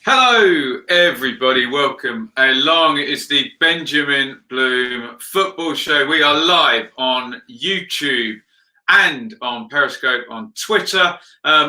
Hello, everybody. Welcome along. It's the Benjamin Bloom Football Show. We are live on YouTube and on Periscope on Twitter.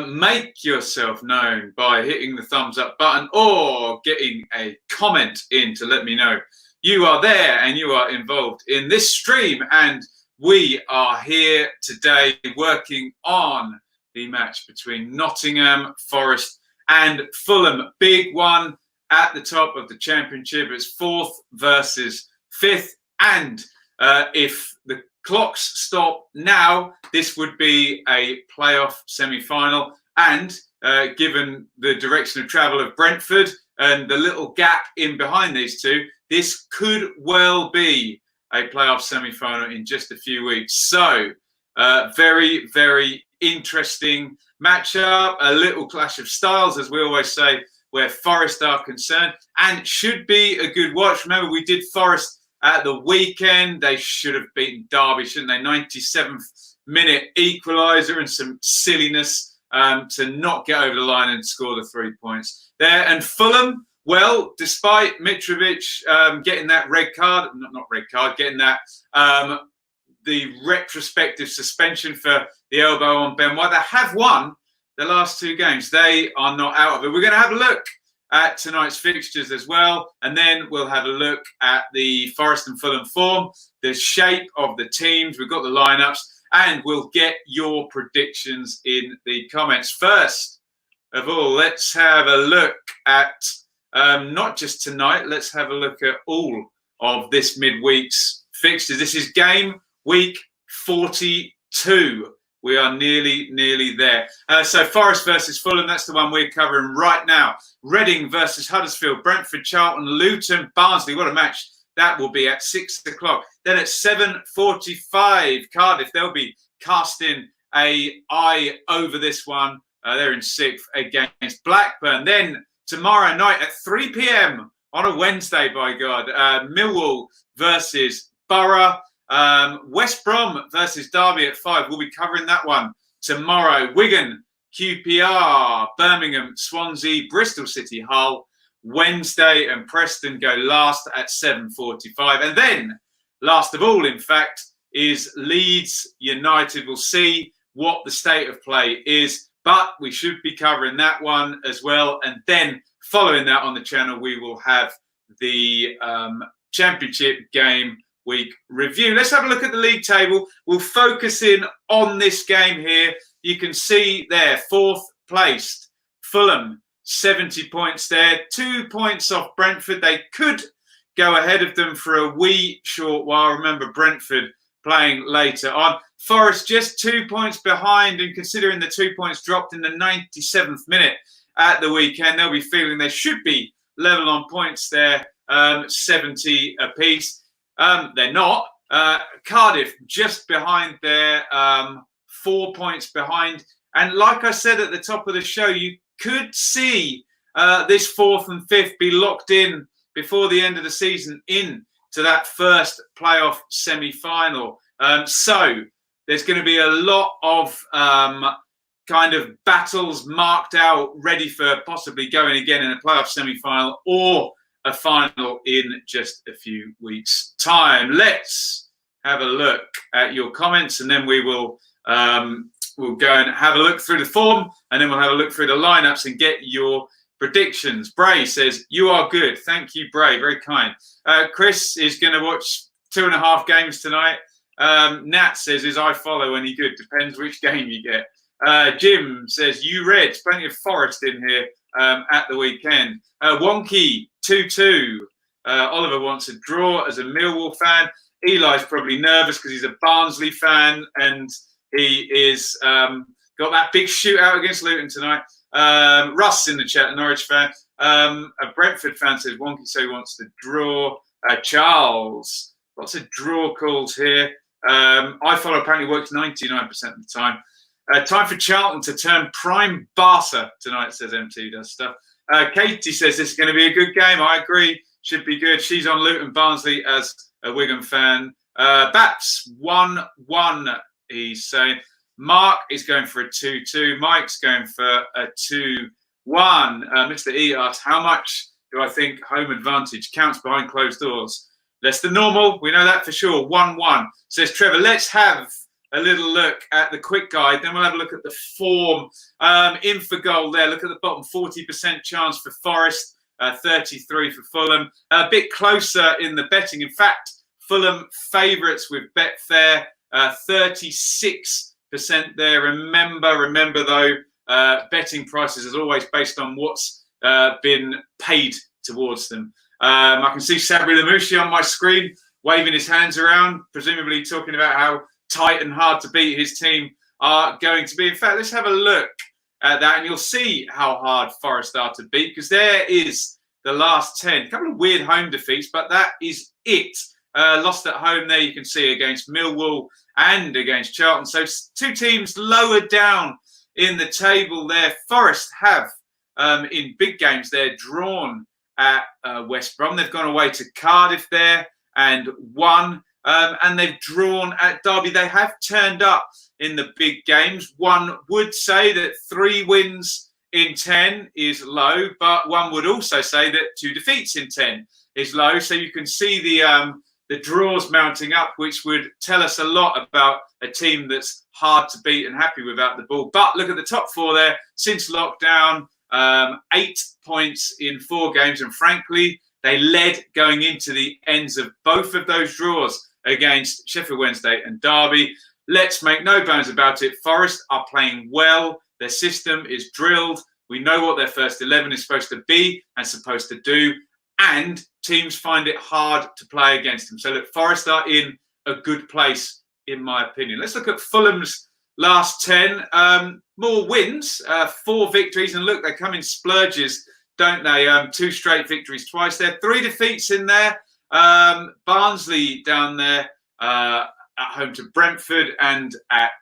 Make yourself known by hitting the thumbs up button or getting a comment in to let me know you are there and you are involved in this stream. And we are here today working on the match between Nottingham Forest and Fulham. Big one at the top of the championship. It's fourth versus fifth. And if the clocks stop now, this would be a playoff semi-final. And given the direction of travel of Brentford and the little gap in behind these two, this could well be a playoff semi-final in just a few weeks. So very, very interesting matchup, a little clash of styles, as we always say, where Forest are concerned, and should be a good watch. Remember, we did Forest at the weekend. They should have beaten Derby, shouldn't they? 97th minute equaliser and some silliness to not get over the line and score the 3 points there. And Fulham, well, despite Mitrovic getting that red card, not red card, getting that the retrospective suspension for the elbow on Ben White. They have won the last two games. They are not out of it. We're going to have a look at tonight's fixtures as well. And then we'll have a look at the Forest and Fulham form, the shape of the teams. We've got the lineups, and we'll get your predictions in the comments. First of all, let's have a look at not just tonight. Let's have a look at all of this midweek's fixtures. This is game week 42. We are nearly there. So Forest versus Fulham, that's the one we're covering right now. Reading versus Huddersfield, Brentford, Charlton, Luton, Barnsley. What a match that will be at 6 o'clock. Then at 7:45, Cardiff, they'll be casting an eye over this one. They're in sixth against Blackburn. Then tomorrow night at 3 p.m. on a Wednesday, by God, Millwall versus Borough. West Brom versus Derby at 5. We'll be covering that one tomorrow. Wigan, QPR, Birmingham, Swansea, Bristol City, Hull, Wednesday, and Preston go last at 7:45. And then, last of all, in fact, is Leeds United. We'll see what the state of play is, but we should be covering that one as well. And then, following that on the channel, we will have the championship game week review. Let's have a look at the league table. We'll focus in on this game here. You can see there, fourth placed Fulham, 70 points there, 2 points off Brentford. They could go ahead of them for a wee short while. Remember, Brentford playing later on. Forest just 2 points behind, and considering the 2 points dropped in the 97th minute at the weekend, they'll be feeling they should be level on points there, 70 apiece. They're not. Cardiff just behind there, 4 points behind. And like I said at the top of the show, you could see this fourth and fifth be locked in before the end of the season into that first playoff semi-final. So there's going to be a lot of kind of battles marked out, ready for possibly going again in a playoff semi-final or a final in just a few weeks' time. Let's have a look at your comments, and then we will we'll go and have a look through the form, and then we'll have a look through the lineups and get your predictions. Bray says, "You are good." Thank you, Bray. Very kind. Chris is going to watch 2.5 games tonight. Nat says, "Is I follow any good?" Depends which game you get. Jim says, "You Reds, plenty of Forest in here at the weekend." Wonky 2-2. Oliver wants a draw as a Millwall fan. Eli's probably nervous because he's a Barnsley fan, and he is got that big shootout against Luton tonight. Russ in the chat, a Norwich fan. A Brentford fan says Wonky so he wants to draw. Charles, lots of draw calls here. I follow apparently works 99% of the time. Time for Charlton to turn prime Barca tonight, says MT does stuff. Katie says this is going to be a good game. I agree. Should be good. She's on Luton Barnsley as a Wigan fan. Baps 1-1, he's saying. Mark is going for a 2-2. Mike's going for a 1. Mr. E asks, how much do I think home advantage counts behind closed doors? Less than normal. We know that for sure. 1-1. Says Trevor, let's have a little look at the quick guide. Then we'll have a look at the form. In for goal there. Look at the bottom. 40% chance for Forest. 33 for Fulham. A bit closer in the betting. In fact, Fulham favourites with Betfair. 36% there. Remember though, betting prices is always based on what's been paid towards them. I can see Sabri Lamouchi on my screen waving his hands around, presumably talking about how tight and hard to beat his team are going to be. In fact, let's have a look at that and you'll see how hard Forest are to beat, because there is the last 10. A couple of weird home defeats, but that is it. Lost at home there, you can see, against Millwall and against Charlton. So 2 teams lower down in the table there. Forest have, in big games, they're drawn at West Brom. They've gone away to Cardiff there and won. And they've drawn at Derby. They have turned up in the big games. One would say that 3 wins in 10 is low, but one would also say that 2 defeats in 10 is low. So you can see the draws mounting up, which would tell us a lot about a team that's hard to beat and happy without the ball. But look at the top 4 there. Since lockdown, 8 points in 4 games. And frankly, they led going into the ends of both of those draws against Sheffield Wednesday and Derby. Let's make no bones about it. Forest are playing well. Their system is drilled. We know what their first 11 is supposed to be and supposed to do. And teams find it hard to play against them. So look, Forest are in a good place, in my opinion. Let's look at Fulham's last 10. More wins, 4 victories. And look, they come in splurges, don't they? 2 straight victories twice there. 3 defeats in there. Barnsley down there at home to Brentford and at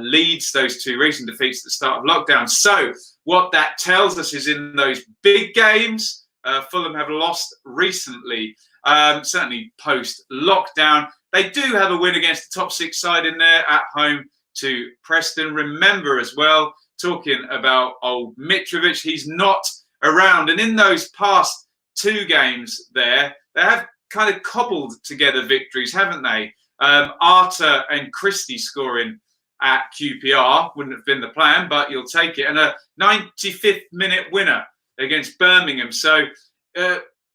Leeds, those 2 recent defeats at the start of lockdown. So what that tells us is in those big games, Fulham have lost recently, certainly post-lockdown. They do have a win against the top 6 side in there at home to Preston. Remember as well, talking about old Mitrovic, he's not around. And in those past 2 games there, they have kind of cobbled together victories, haven't they? Arter and Krissy scoring at QPR wouldn't have been the plan, but you'll take it. And a 95th minute winner against Birmingham. So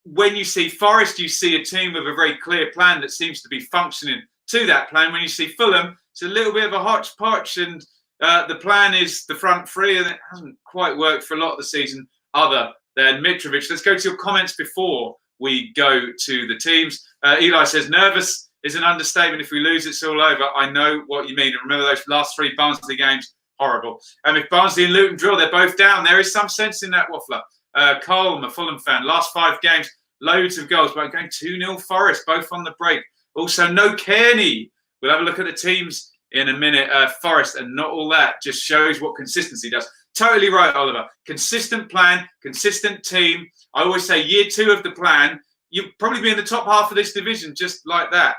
when you see Forest, you see a team with a very clear plan that seems to be functioning to that plan. When you see Fulham, it's a little bit of a hodgepodge, and the plan is the front 3, and it hasn't quite worked for a lot of the season other than Mitrovic. Let's go to your comments before we go to the teams. Eli says, nervous is an understatement. If we lose, it's all over. I know what you mean. And remember those last 3 Barnsley games, horrible. And if Barnsley and Luton draw, they're both down. There is some sense in that, Waffler. Carl, I'm a Fulham fan. Last 5 games, loads of goals, but going 2-0 Forest, both on the break. Also, no Kearney. We'll have a look at the teams in a minute. Forest and not all that just shows what consistency does. Totally right, Oliver. Consistent plan, consistent team. I always say year 2 of the plan, you'll probably be in the top half of this division, just like that.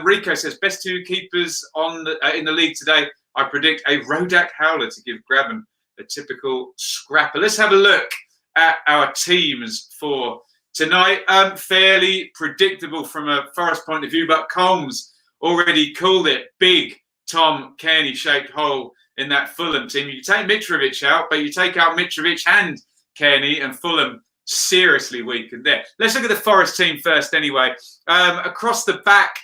Rico says, best 2 keepers on in the league today. I predict a Rodak Howler to give Graben a typical scrapper. Let's have a look at our teams for tonight. Fairly predictable from a Forest point of view, but Combs already called it. Big Tom Kearney-shaped hole in that Fulham team. You take Mitrovic out, but you take out Mitrovic and Kearney, and Fulham seriously weakened there. Let's look at the Forest team first anyway. Across the back,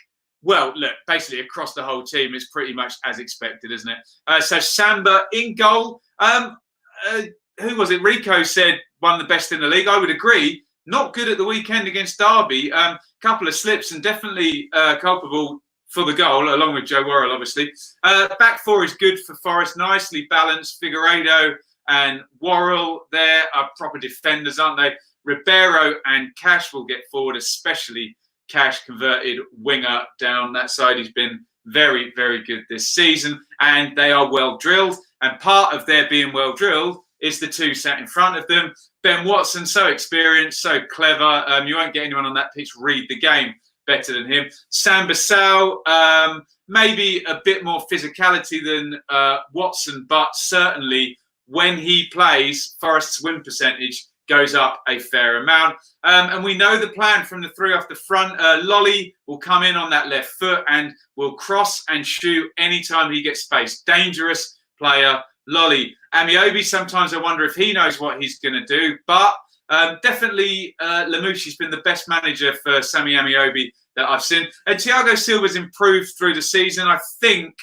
well, look, basically across the whole team is pretty much as expected, isn't it? So Samba in goal. Who was it? Rico said one of the best in the league. I would agree. Not good at the weekend against Derby. Couple of slips and definitely culpable for the goal, along with Joe Worrell, obviously. Back 4 is good for Forest. Nicely balanced. Figueiredo and Worrell there are proper defenders, aren't they? Ribeiro and Cash will get forward, especially Cash, converted winger down that side. He's been very, very good this season, and they are well drilled. And part of their being well drilled is the 2 sat in front of them. Ben Watson, so experienced, so clever. You won't get anyone on that pitch read the game better than him. Sam Bissau, maybe a bit more physicality than Watson, but certainly when he plays, Forest's win percentage goes up a fair amount. And we know the plan from the three off the front. Lolly will come in on that left foot and will cross and shoot anytime he gets space. Dangerous player, Lolly. Amiobi, sometimes I wonder if he knows what he's going to do. But definitely Lamouchi's been the best manager for Sammy Amiobi that I've seen. And Thiago Silva's improved through the season. I think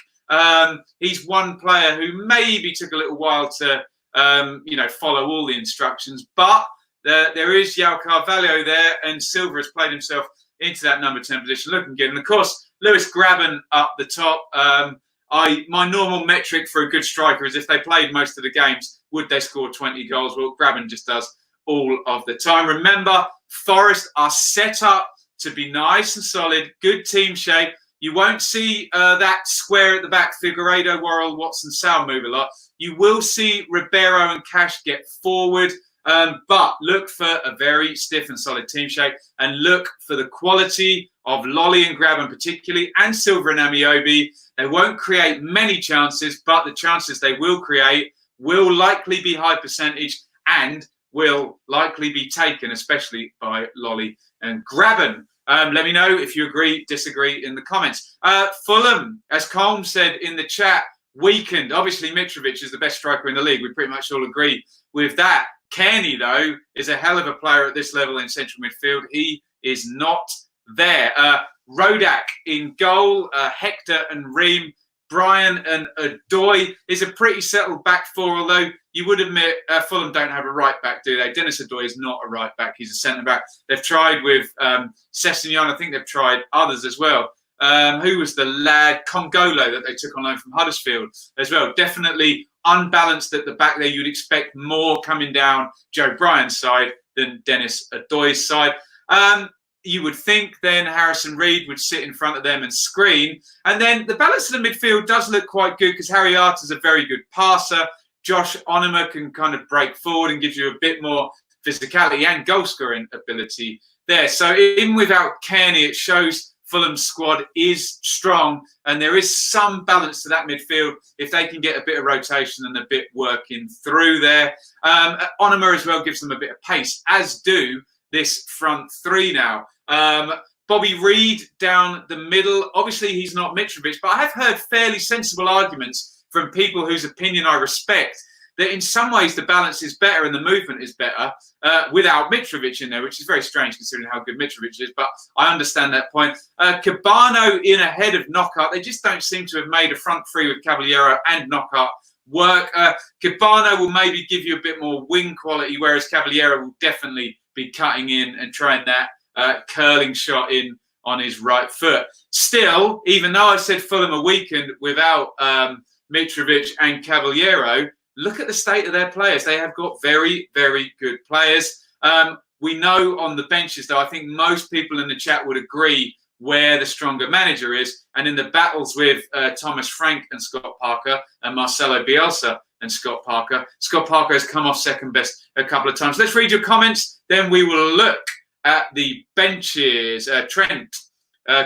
he's one player who maybe took a little while to follow all the instructions, but there is João Carvalho there, and Silva has played himself into that number 10 position, looking good. And of course, Lewis Graben up the top. My normal metric for a good striker is if they played most of the games, would they score 20 goals? Well, Graben just does all of the time. Remember, Forest are set up to be nice and solid, good team shape. You won't see that square at the back, Figueiredo, Worrell, Watson, Sal move a lot. You will see Ribeiro and Cash get forward, but look for a very stiff and solid team shape, and look for the quality of Lolly and Graben particularly, and Silva and Amiobi. They won't create many chances, but the chances they will create will likely be high percentage and will likely be taken, especially by Lolly and Graben. Let me know if you agree, disagree in the comments. Fulham, as Colm said in the chat, weakened. Obviously, Mitrovic is the best striker in the league. We pretty much all agree with that. Kearney, though, is a hell of a player at this level in central midfield. He is not there. Rodak in goal, Hector and Ream, Brian and Adoy is a pretty settled back four, although you would admit Fulham don't have a right back, do they? Dennis Adoy is not a right back. He's a centre back. They've tried with Sessegnon. I think they've tried others as well. Who was the lad? Congolo that they took on loan from Huddersfield as well. Definitely unbalanced at the back there. You'd expect more coming down Joe Bryan's side than Dennis Adoy's side. You would think then Harrison Reed would sit in front of them and screen. And then the balance of the midfield does look quite good because Harry Arter's a very good passer. Josh Onoma can kind of break forward and give you a bit more physicality and goal scoring ability there. So in without Kearney, it shows Fulham's squad is strong and there is some balance to that midfield if they can get a bit of rotation and a bit working through there. Onoma as well gives them a bit of pace, as do this front three now. Bobby Reed down the middle. Obviously, he's not Mitrovic, but I have heard fairly sensible arguments from people whose opinion I respect that in some ways the balance is better and the movement is better without Mitrovic in there, which is very strange considering how good Mitrovic is, but I understand that point. Cabano in ahead of Knockout. They just don't seem to have made a front three with Caballero and Knockout work. Cabano will maybe give you a bit more wing quality, whereas Caballero will definitely be cutting in and trying that curling shot in on his right foot. Still, even though I said Fulham are weakened without Mitrovic and Caballero, look at the state of their players. They have got very, very good players. We know on the benches, though, I think most people in the chat would agree where the stronger manager is. And in the battles with Thomas Frank and Scott Parker and Marcelo Bielsa and Scott Parker has come off second best a couple of times. Let's read your comments. Then we will look at the benches. Trent,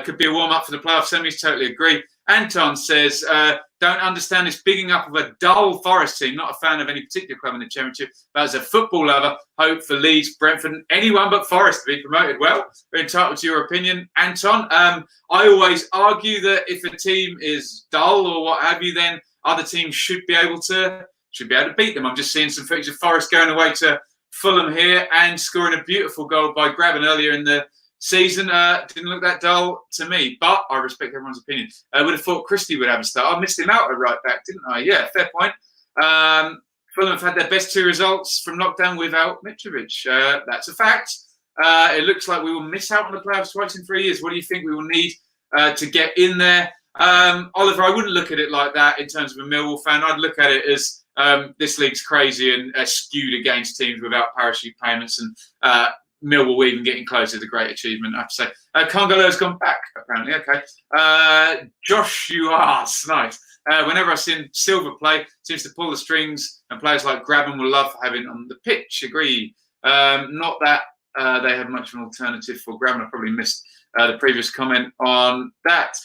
could be a warm-up for the playoff semis. Totally agree. Anton says, don't understand this bigging up of a dull Forest team. Not a fan of any particular club in the Championship, but as a football lover, hope for Leeds, Brentford, and anyone but Forest to be promoted. Well, we're entitled to your opinion, Anton. I always argue that if a team is dull or what have you, then other teams should be able to beat them. I'm just seeing some footage of Forest going away to Fulham here and scoring a beautiful goal by Graben earlier in the season. Didn't look that dull to me, but I respect everyone's opinion. I would have thought Krissy would have a start. I missed him out at right back, didn't I? Yeah, fair point. Fulham have had their best two results from lockdown without Mitrovic. That's a fact. It looks like we will miss out on the playoffs twice in 3 years. What do you think we will need to get in there? Oliver, I wouldn't look at it like that in terms of a Millwall fan. I'd look at it as this league's crazy and skewed against teams without parachute payments, and Millwall even getting close is a great achievement, I have to say. Congolo's gone back, apparently. Okay. Joshua's nice. Whenever I've seen Silva play, seems to pull the strings, and players like Graben will love having on the pitch. Agree. Not that they have much of an alternative for Graben. I probably missed the previous comment on that.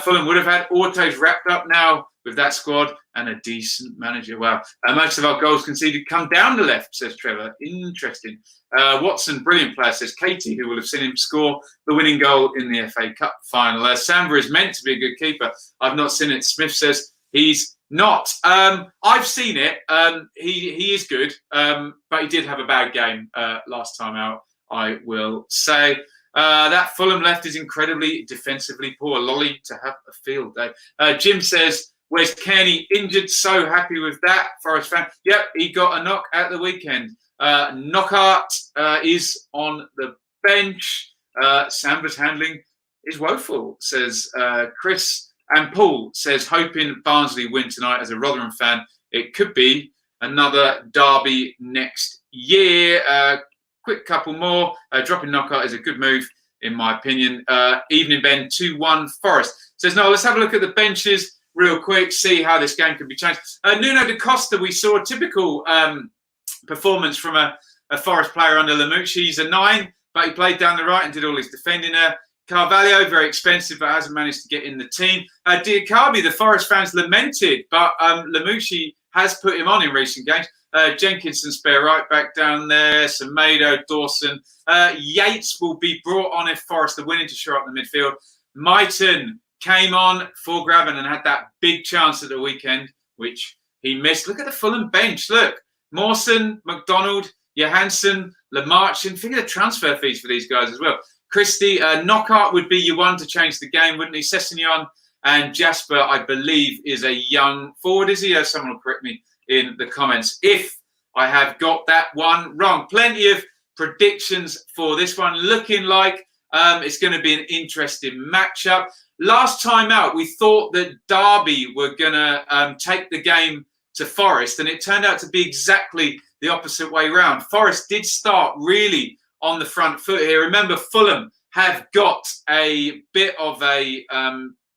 Fulham would have had autos wrapped up now with that squad and a decent manager. Wow. Most of our goals conceded come down the left, says Trevor. Interesting. Watson, brilliant player, says Katie, who will have seen him score the winning goal in the FA Cup final. Samba is meant to be a good keeper. I've not seen it. Smith says he's not. I've seen it. He is good, but he did have a bad game last time out, I will say. That Fulham left is incredibly defensively poor. Lolly to have a field day. Jim says, where's Kearney injured? So happy with that. Forest fan. Yep, he got a knock at the weekend. Knockhart is on the bench. Samba's handling is woeful, says Chris. And Paul says, hoping Barnsley win tonight. As a Rotherham fan, it could be another derby next year. Quick couple more. Dropping Knockout is a good move, in my opinion. Evening Ben, 2-1 Forest. Says, no, let's have a look at the benches real quick, see how this game could be changed. Nuno da Costa, we saw a typical performance from a Forest player under Lamucci. He's a 9, but he played down the right and did all his defending there. Carvalho, very expensive, but hasn't managed to get in the team. Diakabi, the Forest fans lamented, but Lamucci has put him on in recent games. Jenkinson, spare right back down there. Semedo, Dawson. Yates will be brought on if Forest are winning to shore up the midfield. Mighton came on for Graben and had that big chance at the weekend, which he missed. Look at the Fulham bench. Look, Mawson, McDonald, Johansson, Lamarchin. Think of the transfer fees for these guys as well. Christie, Knockout would be your one to change the game, wouldn't he? Sessignon and Jasper, I believe, is a young forward, is he? Someone will correct me in the comments if I have got that one wrong. Plenty of predictions for this one. Looking like it's going to be an interesting matchup. Last time out, we thought that Derby were going to take the game to Forest, and it turned out to be exactly the opposite way round. Forest did start really on the front foot here. Remember, Fulham have got a bit of a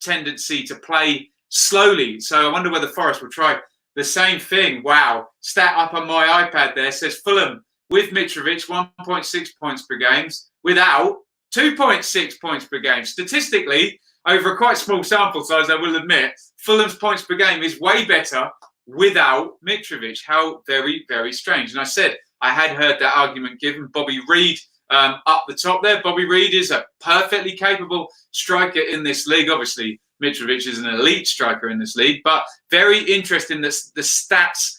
tendency to play slowly. So I wonder whether Forest will try the same thing. Wow. Stat up on my iPad there says Fulham with Mitrovic, 1.6 points per game. Without, 2.6 points per game. Statistically, over a quite small sample size, I will admit, Fulham's points per game is way better without Mitrovic. How very, very strange. And I said, I had heard that argument given. Bobby Reid up the top there. Bobby Reid is a perfectly capable striker in this league. Obviously, Mitrovic is an elite striker in this league, but very interesting that the stats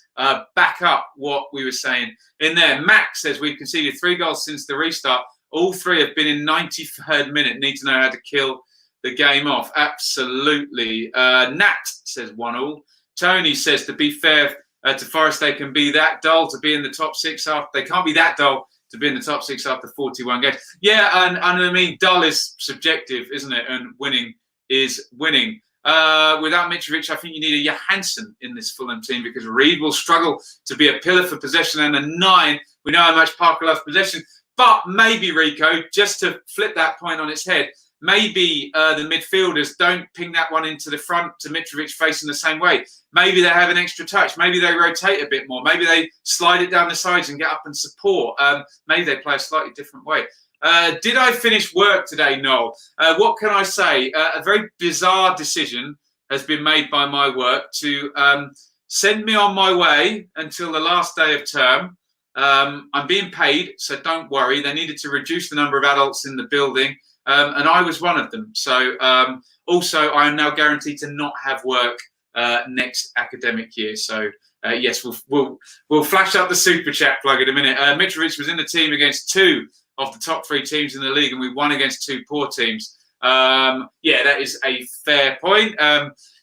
back up what we were saying in there. Max says we've conceded 3 goals since the restart. All 3 have been in 93rd minute. Need to know how to kill the game off. Absolutely. Nat says 1-1. Tony says, to be fair, to Forest, they can be that dull to be in the top 6 after. They can't be that dull to be in the top 6 after 41 games. Yeah, and I mean, dull is subjective, isn't it? And winning is winning. Without Mitrovic, I think you need a Johansson in this Fulham team because Reid will struggle to be a pillar for possession and a 9. We know how much Parker loves possession. But maybe, Rico, just to flip that point on its head, maybe the midfielders don't ping that one into the front to Mitrovic facing the same way. Maybe they have an extra touch. Maybe they rotate a bit more. Maybe they slide it down the sides and get up and support. Maybe they play a slightly different way. Did I finish work today? No. What can I say? A very bizarre decision has been made by my work to send me on my way until the last day of term. I'm being paid, so don't worry. They needed to reduce the number of adults in the building. And I was one of them. So also, I am now guaranteed to not have work next academic year. So yes, we'll flash up the super chat plug in a minute. Mitrovic was in the team against 2 of the top 3 teams in the league, and we won against 2 poor teams. Yeah, that is a fair point.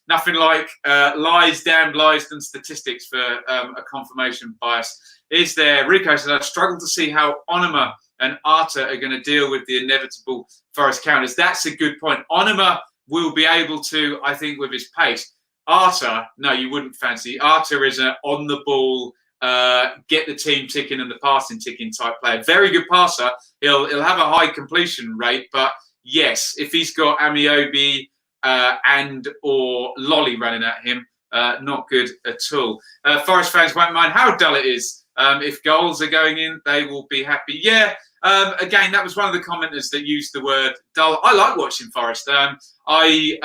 Nothing like lies, damned lies, than statistics for a confirmation bias. Is there? Rico said, I struggle to see how Onuma and Arta are going to deal with the inevitable Forest counters. That's a good point. Onuma will be able to, I think, with his pace. Arta, no, you wouldn't fancy. Arta is an on-the-ball, get the team ticking and the passing ticking type player. Very good passer. He'll have a high completion rate, but yes, if he's got Amiobi and or Lolly running at him, not good at all. Forest fans won't mind how dull it is. If goals are going in, they will be happy. Yeah, Again, that was one of the commenters that used the word dull. I like watching Forest. I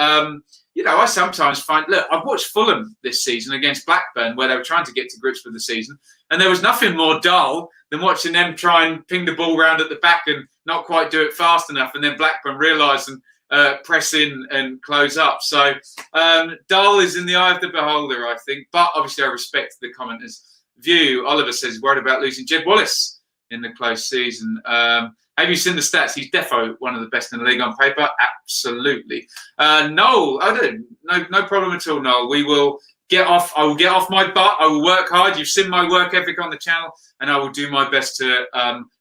sometimes find, look, I've watched Fulham this season against Blackburn where they were trying to get to grips with the season, and there was nothing more dull than watching them try and ping the ball round at the back and not quite do it fast enough, and then Blackburn realise and press in and close up. So dull is in the eye of the beholder, I think. But obviously I respect the commenter's view. Oliver says, worried about losing Jed Wallace in the close season. Have you seen the stats? He's defo one of the best in the league on paper. Absolutely. Noel, no problem at all, Noel. We will get off. I will get off my butt. I will work hard. You've seen my work ethic on the channel, and I will do my best to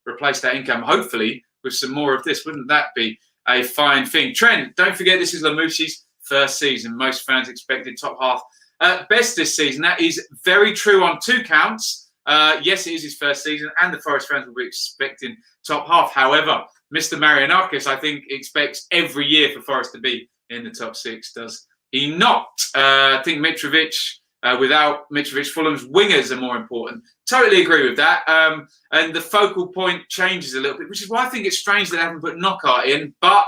replace that income, hopefully, with some more of this. Wouldn't that be a fine thing? Trent, don't forget this is Lamouchi's first season. Most fans expected top half at best this season. That is very true on 2 counts. Yes, it is his first season, and the Forest fans will be expecting top half. However, Mr. Marianakis, I think, expects every year for Forest to be in the top 6. Does he not? I think Mitrovic, without Mitrovic, Fulham's wingers are more important. Totally agree with that. And the focal point changes a little bit, which is why I think it's strange that they haven't put Knockout in. But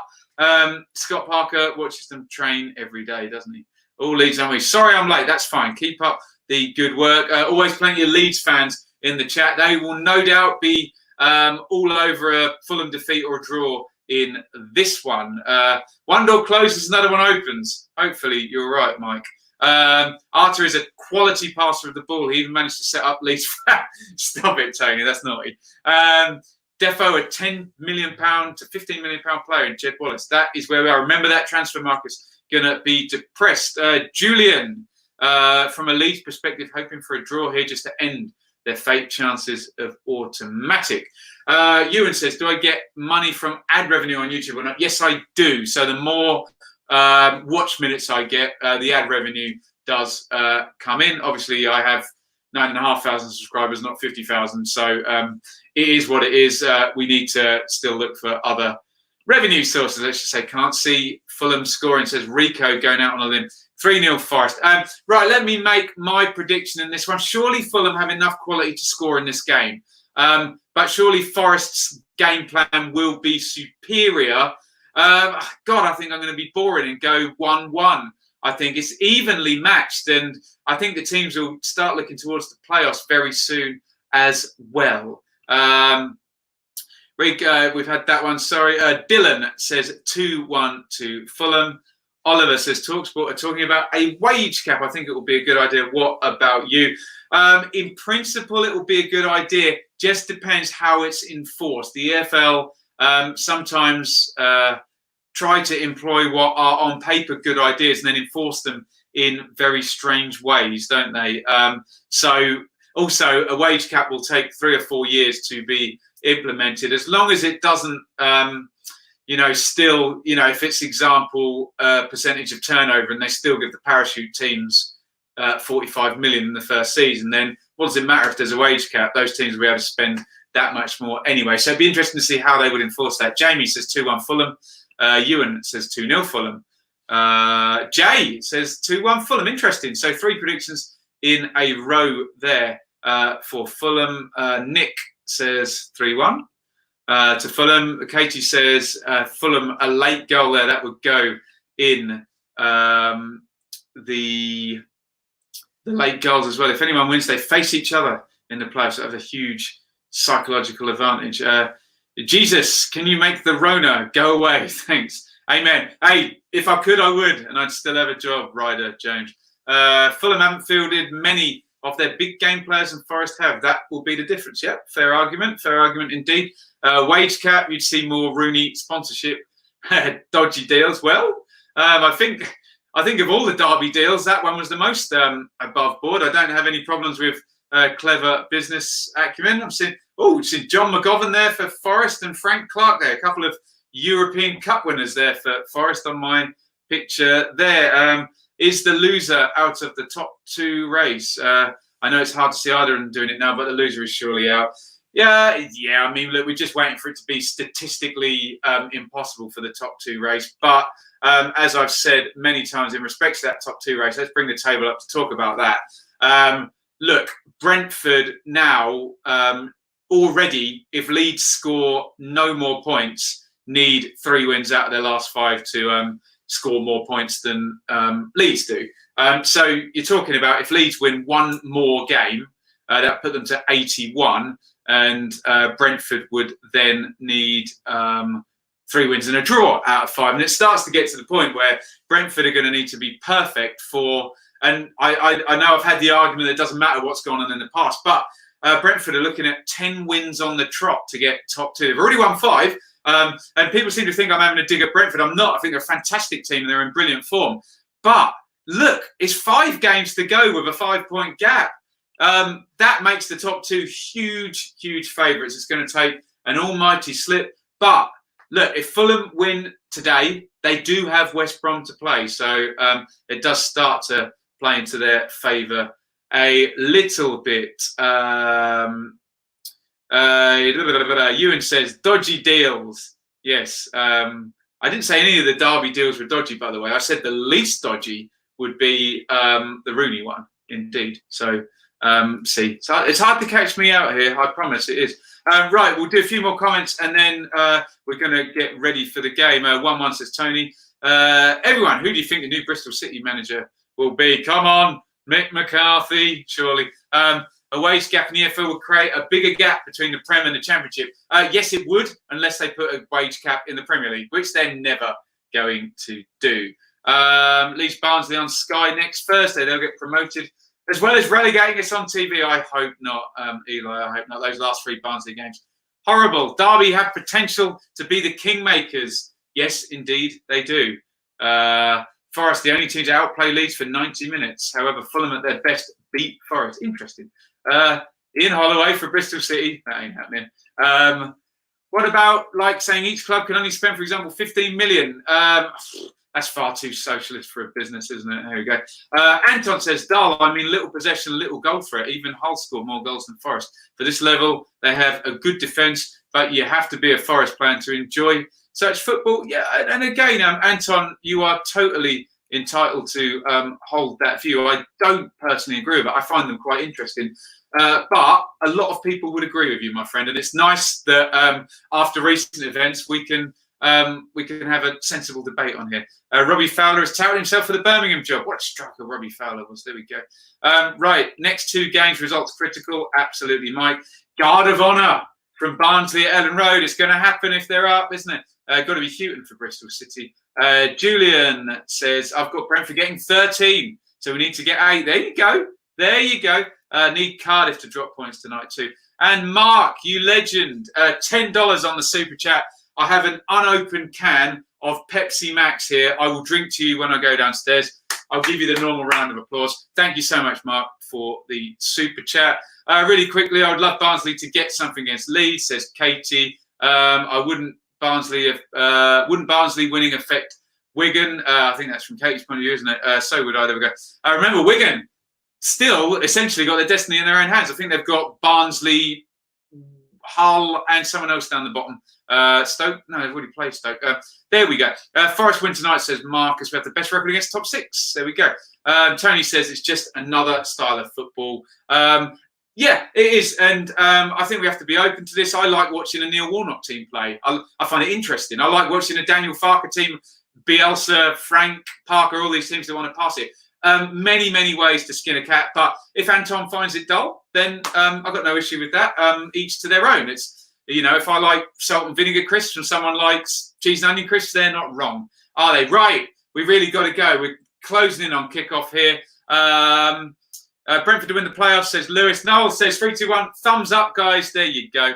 Scott Parker watches them train every day, doesn't he? All Leeds on me. Sorry I'm late. That's fine. Keep up the good work. Always plenty of Leeds fans in the chat. They will no doubt be all over a Fulham defeat or a draw in this one. One door closes, another one opens. Hopefully you're right, Mike. Arthur is a quality passer of the ball. He even managed to set up Leeds. Stop it, Tony. That's naughty. Defo, a £10 million to £15 million player in Jed Wallace. That is where we are. Remember that transfer market's going to be depressed. Julian, from a Leeds perspective, hoping for a draw here just to end their fake chances of automatic. Ewan says, do I get money from ad revenue on YouTube or not? Yes, I do. So the more watch minutes I get, the ad revenue does come in. Obviously, I have 9,500 subscribers, not 50,000. So it is what it is. We need to still look for other revenue sources. Let's just say, can't see Fulham scoring, says Rico going out on a limb. 3-0 Forest. Right, let me make my prediction in this one. Surely Fulham have enough quality to score in this game. But surely Forest's game plan will be superior. God, I think I'm going to be boring and go 1-1. I think it's evenly matched, and I think the teams will start looking towards the playoffs very soon as well. We've had that one. Sorry. Dylan says 2-1 to Fulham. Oliver says TalkSport are talking about a wage cap. I think it will be a good idea. What about you? In principle, it will be a good idea. Just depends how it's enforced. The EFL sometimes try to employ what are on paper good ideas and then enforce them in very strange ways, don't they? So also a wage cap will take 3 or 4 years to be implemented, as long as it doesn't still, if it's example percentage of turnover and they still give the parachute teams 45 million in the first season, then what does it matter if there's a wage cap? Those teams will be able to spend that much more anyway. So it'd be interesting to see how they would enforce that. Jamie says 2-1 Fulham. Ewan says 2-0 Fulham. Jay says 2-1 Fulham. Interesting. So 3 predictions in a row there for Fulham. Nick says 3-1. To Fulham. Katie says Fulham, a late goal there. That would go in the late goals as well. If anyone wins, they face each other in the playoffs. So that has a huge psychological advantage. Jesus, can you make the Rona go away? Thanks. Amen. Hey, if I could, I would, and I'd still have a job, Ryder James. Fulham haven't fielded many of their big game players, and Forest have. That will be the difference. Yeah, fair argument indeed. Wage cap, you'd see more Rooney sponsorship, dodgy deals. Well, I think of all the Derby deals, that one was the most above board. I don't have any problems with clever business acumen. I've seen John McGovern there for Forest and Frank Clark there. A couple of European Cup winners there for Forest on my picture there. Is the loser out of the top 2 race? I know it's hard to see either of them doing it now, but the loser is surely out. Yeah. I mean, look, we're just waiting for it to be statistically impossible for the top 2 race. But as I've said many times in respect to that top 2 race, let's bring the table up to talk about that. Look, Brentford now already, if Leeds score no more points, need 3 wins out of their last 5 to score more points than Leeds do. So you're talking about if Leeds win one more game, that put them to 81, and Brentford would then need 3 wins and a draw out of 5. And it starts to get to the point where Brentford are going to need to be perfect for, and I know I've had the argument that it doesn't matter what's gone on in the past, but Brentford are looking at 10 wins on the trot to get top 2. They've already won 5. And people seem to think I'm having a dig at Brentford. I'm not. I think they're a fantastic team and they're in brilliant form. But look, it's 5 games to go with a 5-point gap. That makes the top 2 huge, huge favourites. It's going to take an almighty slip. But look, if Fulham win today, they do have West Brom to play. So it does start to play into their favour a little bit. Ewan says dodgy deals. Yes. I didn't say any of the Derby deals were dodgy, by the way. I said the least dodgy would be the Rooney one, indeed. So see, so it's hard to catch me out here. I promise it is. Right, we'll do a few more comments and then we're going to get ready for the game. 1-1 says Tony. Everyone, who do you think the new Bristol City manager will be? Come on, Mick McCarthy, surely. A wage gap in the EFL would create a bigger gap between the Prem and the Championship. Yes, it would, unless they put a wage cap in the Premier League, which they're never going to do. Leeds Barnsley on Sky next Thursday. They'll get promoted, as well as relegating us on TV. I hope not, Eli. I hope not. Those last 3 Barnsley games. Horrible. Derby have potential to be the kingmakers. Yes, indeed, they do. Forest, the only team to outplay Leeds for 90 minutes. However, Fulham at their best beat Forest. Interesting. Ian Holloway for Bristol City. That ain't happening. What about like saying each club can only spend, for example, 15 million? That's far too socialist for a business, isn't it? There we go. Anton says, dull. I mean, little possession, little goal threat. Even Hull scored more goals than Forest. For this level, they have a good defence, but you have to be a Forest player to enjoy such football. Yeah, and again, Anton, you are totally entitled to hold that view. I don't personally agree with it. I find them quite interesting. But a lot of people would agree with you, my friend. And it's nice that after recent events, we can have a sensible debate on here. Robbie Fowler has touted himself for the Birmingham job. What a striker Robbie Fowler was. There we go. Right, next 2 games, results critical. Absolutely, Mike. Guard of honour from Barnsley at Ellen Road. It's going to happen if they're up, isn't it? Got to be Houghton for Bristol City. Julian says, I've got Brentford getting 13, so we need to get 8. There you go. There you go. Need Cardiff to drop points tonight too. And Mark, you legend, $10 on the super chat. I have an unopened can of Pepsi Max here. I will drink to you when I go downstairs. I'll give you the normal round of applause. Thank you so much, Mark, for the super chat. Really quickly, I would love Barnsley to get something against Leeds, says Katie. Wouldn't Barnsley winning affect Wigan? I think that's from Katie's point of view, isn't it? So would I. There we go. Remember, Wigan still essentially got their destiny in their own hands. I think they've got Barnsley, Hull, and someone else down the bottom. Stoke? No, they've already played Stoke. There we go. Forest win tonight, says Marcus. We have the best record against top 6. There we go. Tony says it's just another style of football. Yeah, it is. And I think we have to be open to this. I like watching a Neil Warnock team play. I find it interesting. I like watching a Daniel Farker team, Bielsa, Frank, Parker, all these teams that want to pass it. Many, many ways to skin a cat. But if Anton finds it dull, then I've got no issue with that. Each to their own. It's, you know, if I like salt and vinegar crisps and someone likes cheese and onion crisps, they're not wrong, are they? Right. We really got to go. We're closing in on kickoff here. Brentford to win the playoffs, says Lewis. Noel says 3-2-1. Thumbs up, guys. There you go.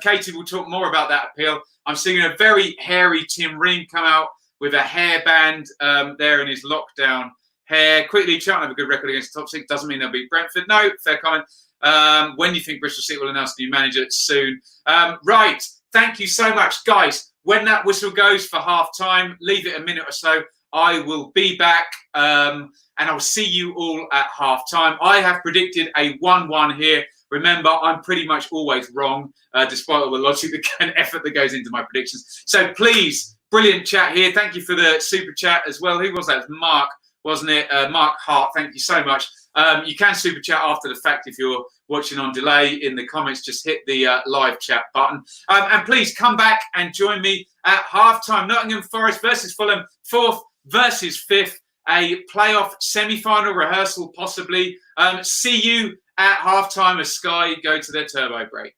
Katie will talk more about that appeal. I'm seeing a very hairy Tim Ream come out with a hairband there in his lockdown hair. Quickly, Charlton have a good record against the top 6. Doesn't mean they'll beat Brentford. No, fair comment. When do you think Bristol City will announce the new manager? Soon. Right. Thank you so much, guys. When that whistle goes for half-time, leave it a minute or so. I will be back and I'll see you all at half-time. I have predicted a 1-1 here. Remember, I'm pretty much always wrong, despite all the logic and effort that goes into my predictions. So please, brilliant chat here. Thank you for the super chat as well. Who was that? It was Mark, wasn't it? Mark Hart, thank you so much. You can super chat after the fact if you're watching on delay in the comments, just hit the live chat button. And please come back and join me at halftime. Nottingham Forest versus Fulham, 4th versus 5th, a playoff semi-final rehearsal possibly. See you at halftime as Sky go to their turbo break.